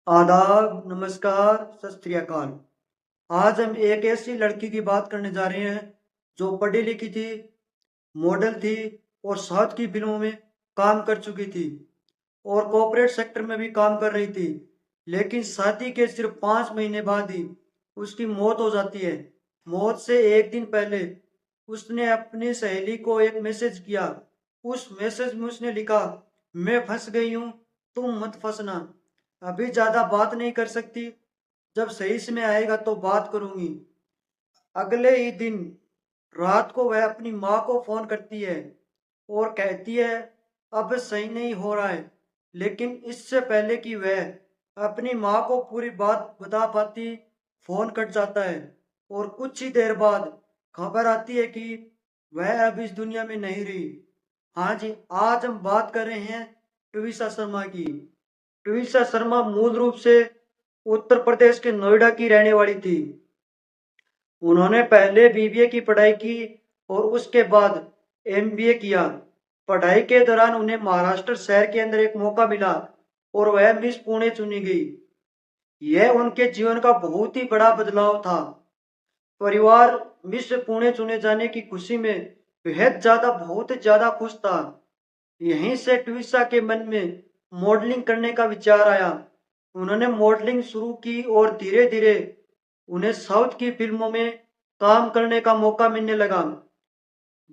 आदाब, नमस्कार, सत श्री अकाल। आज हम एक ऐसी लड़की की बात करने जा रहे हैं जो पढ़ी लिखी थी, मॉडल थी और साउथ की फिल्मों में काम कर चुकी थी और कॉर्पोरेट सेक्टर में भी काम कर रही थी। लेकिन शादी के सिर्फ 5 महीने बाद ही उसकी मौत हो जाती है। मौत से एक दिन पहले उसने अपनी सहेली को एक मैसेज किया। उस मैसेज में उसने लिखा, मैं फंस गई हूँ, तुम मत फंसना। अभी ज्यादा बात नहीं कर सकती, जब सही समय आएगा तो बात करूंगी। अगले ही दिन रात को वह अपनी माँ को फोन करती है और कहती है अब सही नहीं हो रहा है। लेकिन इससे पहले कि वह अपनी माँ को पूरी बात बता पाती, फोन कट जाता है और कुछ ही देर बाद खबर आती है कि वह अब इस दुनिया में नहीं रही। हाँ जी, आज हम बात कर रहे हैं ट्विसा शर्मा की। ट्विसा शर्मा मूल रूप से उत्तर प्रदेश के नोएडा की रहने वाली थी। उन्होंने पहले बीबीए की पढ़ाई की और उसके बाद एमबीए किया। पढ़ाई के दौरान उन्हें महाराष्ट्र शहर के अंदर एक मौका मिला और वह मिस पुणे चुनी गई। यह उनके जीवन का बहुत ही बड़ा बदलाव था। परिवार मिस पुणे चुने जाने की खुशी में बेहद ज्यादा बहुत ज्यादा खुश था। यहीं से ट्विसा के मन में मॉडलिंग करने का विचार आया। उन्होंने मॉडलिंग शुरू की और धीरे धीरे उन्हें साउथ की फिल्मों में काम करने का मौका मिलने लगा।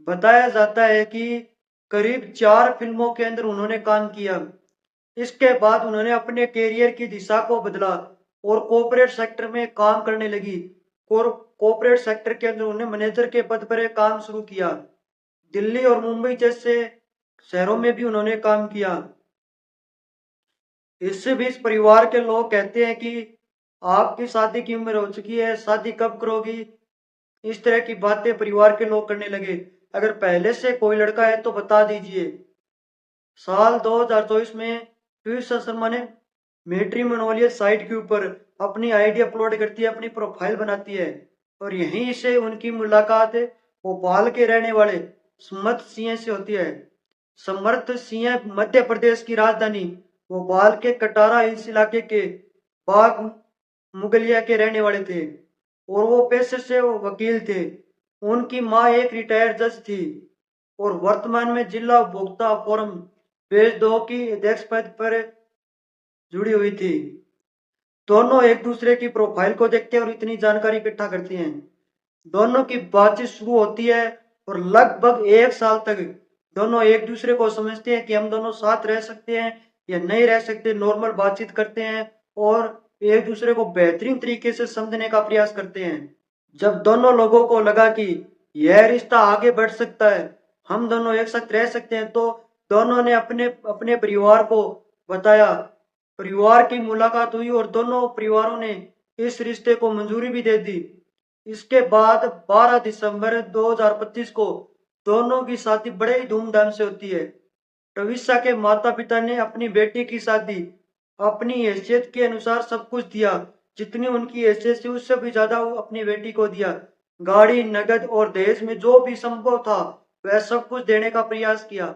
बताया जाता है कि करीब 4 फिल्मों के अंदर उन्होंने काम किया। इसके बाद उन्होंने अपने कैरियर की दिशा को बदला और कॉर्पोरेट सेक्टर में काम करने लगी। और कॉर्पोरेट सेक्टर के अंदर उन्होंने मैनेजर के पद पर काम शुरू किया। दिल्ली और मुंबई जैसे शहरों में भी उन्होंने काम किया। इससे भी इस परिवार के लोग कहते हैं कि आपकी शादी की उम्र हो चुकी है, शादी कब करोगी। इस तरह की बातें परिवार के लोग करने लगे। अगर पहले से कोई लड़का है तो बता दीजिए। साल 2024 में ट्विसा शर्मा ने मैट्रिमोनियल साइट के ऊपर अपनी आईडी अपलोड करती है, अपनी प्रोफाइल बनाती है और यहीं से उनकी मुलाकात भोपाल के रहने वाले समर्थ सिंह से होती है। समर्थ सिंह मध्य प्रदेश की राजधानी भोपाल के कटारा हिल्स इलाके के बाग मुगलिया के रहने वाले थे और वो पेशे से वो वकील थे। उनकी माँ एक रिटायर्ड जज थी और वर्तमान में जिला उपभोक्ता फोरम पेज 2 की अध्यक्ष पद पर जुड़ी हुई थी। दोनों एक दूसरे की प्रोफाइल को देखते हैं और इतनी जानकारी इकट्ठा करती हैं। दोनों की बातचीत शुरू होती है और लगभग 1 साल तक दोनों एक दूसरे को समझते हैं कि हम दोनों साथ रह सकते हैं या नहीं रह सकते। नॉर्मल बातचीत करते हैं और एक दूसरे को बेहतरीन तरीके से समझने का प्रयास करते हैं। जब दोनों लोगों को लगा कि यह रिश्ता आगे बढ़ सकता है, हम दोनों एक साथ रह सकते हैं, तो दोनों ने अपने अपने परिवार को बताया। परिवार की मुलाकात हुई और दोनों परिवारों ने इस रिश्ते को मंजूरी भी दे दी। इसके बाद 12 दिसंबर 2025 को दोनों की शादी बड़े ही धूमधाम से होती है। ट्विसा के माता पिता ने अपनी बेटी की शादी अपनी हैसियत के अनुसार सब कुछ दिया। जितनी उनकी हैसियत थी उससे भी ज्यादा वो अपनी बेटी को दिया। गाड़ी, नगद और दहेज में जो भी संभव था वह सब कुछ देने का प्रयास किया।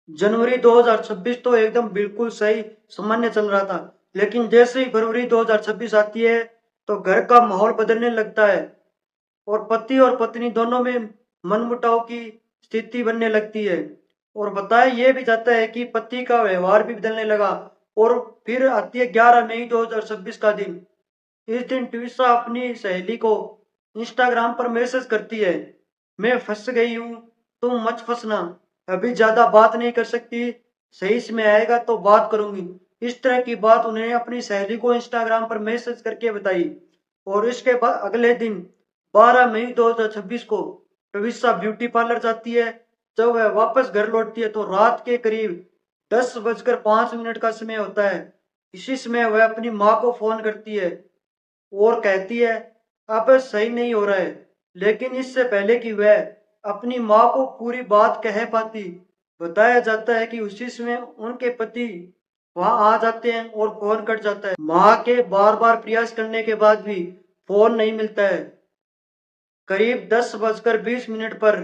जनवरी 2026 तो एकदम बिल्कुल सही सामान्य चल रहा था। लेकिन जैसे ही फरवरी 2026 आती है तो घर का माहौल बदलने लगता है और पति और पत्नी दोनों में मनमुटाव की स्थिति बनने लगती है। और बताया यह भी जाता है कि पति का व्यवहार भी बदलने लगा। और फिर आती है 11 मई 2026 का दिन। इस दिन ट्विसा अपनी सहेली को इंस्टाग्राम पर मैसेज करती है, मैं फंस गई हूँ, तुम मत फंसना। अभी ज्यादा बात नहीं कर सकती, सही समय आएगा तो बात करूंगी। इस तरह की बात उन्हें अपनी सहेली को इंस्टाग्राम पर मैसेज करके बताई। और इसके बाद अगले दिन 12 मई 2026 को ट्विसा ब्यूटी पार्लर जाती है। जब वह वापस घर लौटती है तो रात के करीब 10:05 का समय होता है। इसी समय वह अपनी माँ को फोन करती है और कहती है अब सही नहीं हो रहा है। लेकिन इससे पहले कि वह अपनी माँ को पूरी बात कह पाती, बताया जाता है कि उसी समय उनके पति वहां आ जाते हैं और फोन कट जाता है। माँ के बार बार प्रयास करने के बाद भी फोन नहीं मिलता है। करीब 10:20 पर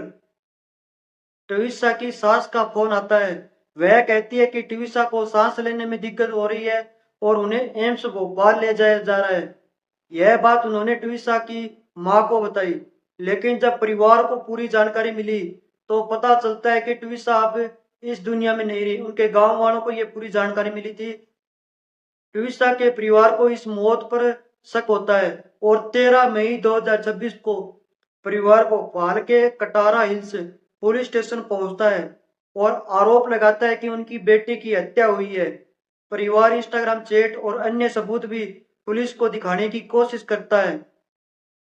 ट्विसा की सास का फोन आता है। वह कहती है कि ट्विसा को सांस लेने में दिक्कत हो रही है और उन्हें एम्स भोपाल ले जाया जा रहा है। यह बात उन्होंने ट्विसा की मां को बताई, लेकिन जब परिवार को पूरी जानकारी मिली तो पता चलता है कि ट्विसा अब इस दुनिया में नहीं रही। उनके गांव वालों को यह पूरी जानकारी मिली थी। ट्विसा के परिवार को इस मौत पर शक होता है और 13 मई 2026 को परिवार भोपाल के कटारा हिल्स पुलिस स्टेशन पहुंचता है और आरोप लगाता है कि उनकी बेटी की हत्या हुई है। परिवार इंस्टाग्राम चैट और अन्य सबूत भी पुलिस को दिखाने की कोशिश करता है,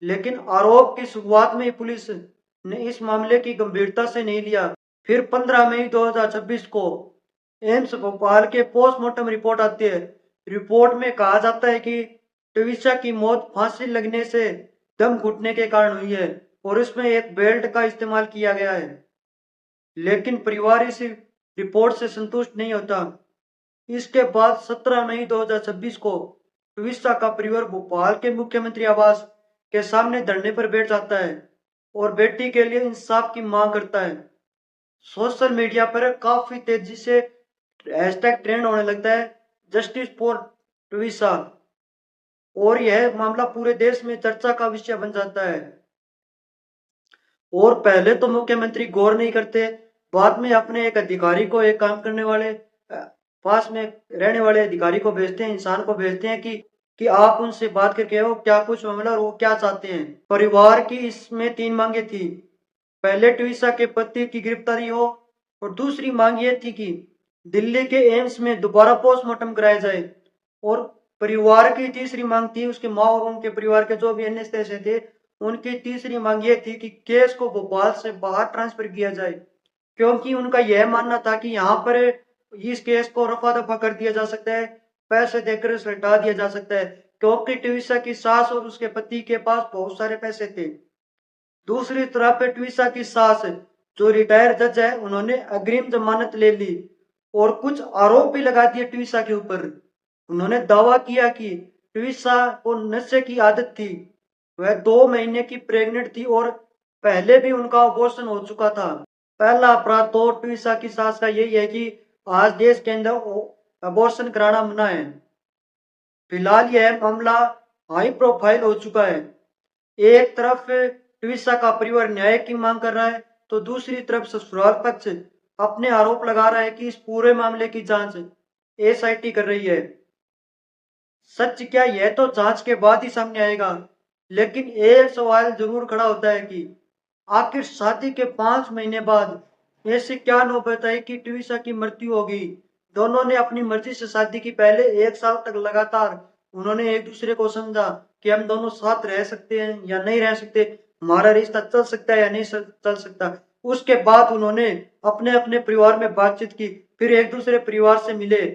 लेकिन आरोप की शुरुआत में ही पुलिस ने इस मामले की गंभीरता से नहीं लिया। फिर 15 मई 2026 को एम्स भोपाल के पोस्टमार्टम रिपोर्ट आती है। रिपोर्ट में कहा जाता है कि ट्विसा की मौत फांसी लगने से दम घुटने के कारण हुई है और इसमें एक बेल्ट का इस्तेमाल किया गया है। लेकिन परिवार इस रिपोर्ट से संतुष्ट नहीं होता। इसके बाद 17 मई 2026 को ट्विसा का परिवार भोपाल के मुख्यमंत्री आवास के सामने धरने पर बैठ जाता है और बेटी के लिए इंसाफ की मांग करता है। सोशल मीडिया पर काफी तेजी से हैशटैग ट्रेंड होने लगता है, जस्टिस फॉर ट्विसा, और यह मामला पूरे देश में चर्चा का विषय बन जाता है। और पहले तो मुख्यमंत्री गौर नहीं करते, बाद में अपने एक अधिकारी को, एक काम करने वाले पास में रहने वाले अधिकारी को भेजते हैं, इंसान को भेजते हैं कि आप उनसे बात करके हो क्या कुछ मामला और वो क्या चाहते हैं। परिवार की इसमें 3 मांगे थी। पहले ट्विसा के पति की गिरफ्तारी हो और दूसरी मांग ये थी कि दिल्ली के एम्स में दोबारा पोस्टमार्टम कराया जाए। और परिवार की तीसरी मांग थी, उसके माँ और उनके परिवार के जो भी अन्य सदस्य थे, उनकी तीसरी मांग ये थी कि केस को भोपाल से बाहर ट्रांसफर किया जाए, क्योंकि उनका यह मानना था कि यहाँ पर इस केस को रफा दफा कर दिया जा सकता है, पैसे देकर इसे हटा दिया जा सकता है, क्योंकि ट्विसा की सास और उसके पति के पास बहुत सारे पैसे थे। दूसरी तरफ ट्विसा की सास, जो रिटायर जज है, उन्होंने अग्रिम जमानत ले ली और कुछ आरोप भी लगा दिए ट्विसा के ऊपर। उन्होंने दावा किया कि ट्विसा को नशे की आदत थी, वह 2 महीने की प्रेग्नेंट थी और पहले भी उनका अबॉर्शन हो चुका था। पहला अपराध तो ट्विसा की सास का यही है कि आज देश के अंदर अबॉर्शन कराना मना है। फिलहाल यह मामला हाई प्रोफाइल हो चुका है। एक तरफ ट्विसा का परिवार न्याय की मांग कर रहा है तो दूसरी तरफ ससुराल पक्ष अपने आरोप लगा रहा है कि इस पूरे मामले की जांच एसआईटी कर रही है। सच क्या, यह तो जांच के बाद ही सामने आएगा, लेकिन एक सवाल जरूर खड़ा होता है कि आखिर शादी के 5 महीने बाद ऐसी क्या नौबत आई कि ट्विसा की मृत्यु हो गई। दोनों ने अपनी मर्जी से शादी की। पहले 1 साल तक लगातार उन्होंने एक दूसरे को समझा कि हम दोनों साथ रह सकते हैं या नहीं रह सकते, हमारा रिश्ता चल सकता है या नहीं चल सकता। उसके बाद उन्होंने अपने अपने परिवार में बातचीत की, फिर एक दूसरे परिवार से मिले,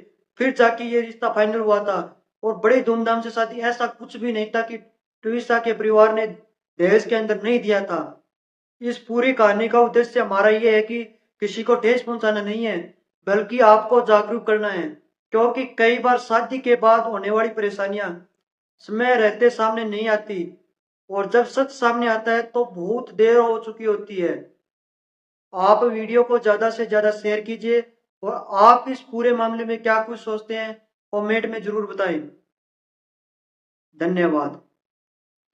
फिर जाके ये रिश्ता फाइनल हुआ था और बड़ी धूमधाम से शादी। ऐसा कुछ भी नहीं था कि ट्विसा के परिवार ने दहेज के अंदर नहीं दिया था। इस पूरी कहानी का उद्देश्य हमारा ये है कि किसी को ठेस पहुंचाना नहीं है, बल्कि आपको जागरूक करना है, क्योंकि कई बार शादी के बाद होने वाली परेशानियां समय रहते सामने नहीं आती और जब सच सामने आता है तो बहुत देर हो चुकी होती है। आप वीडियो को ज्यादा से ज्यादा शेयर कीजिए और आप इस पूरे मामले में क्या कुछ सोचते हैं कमेंट में जरूर बताएं। धन्यवाद।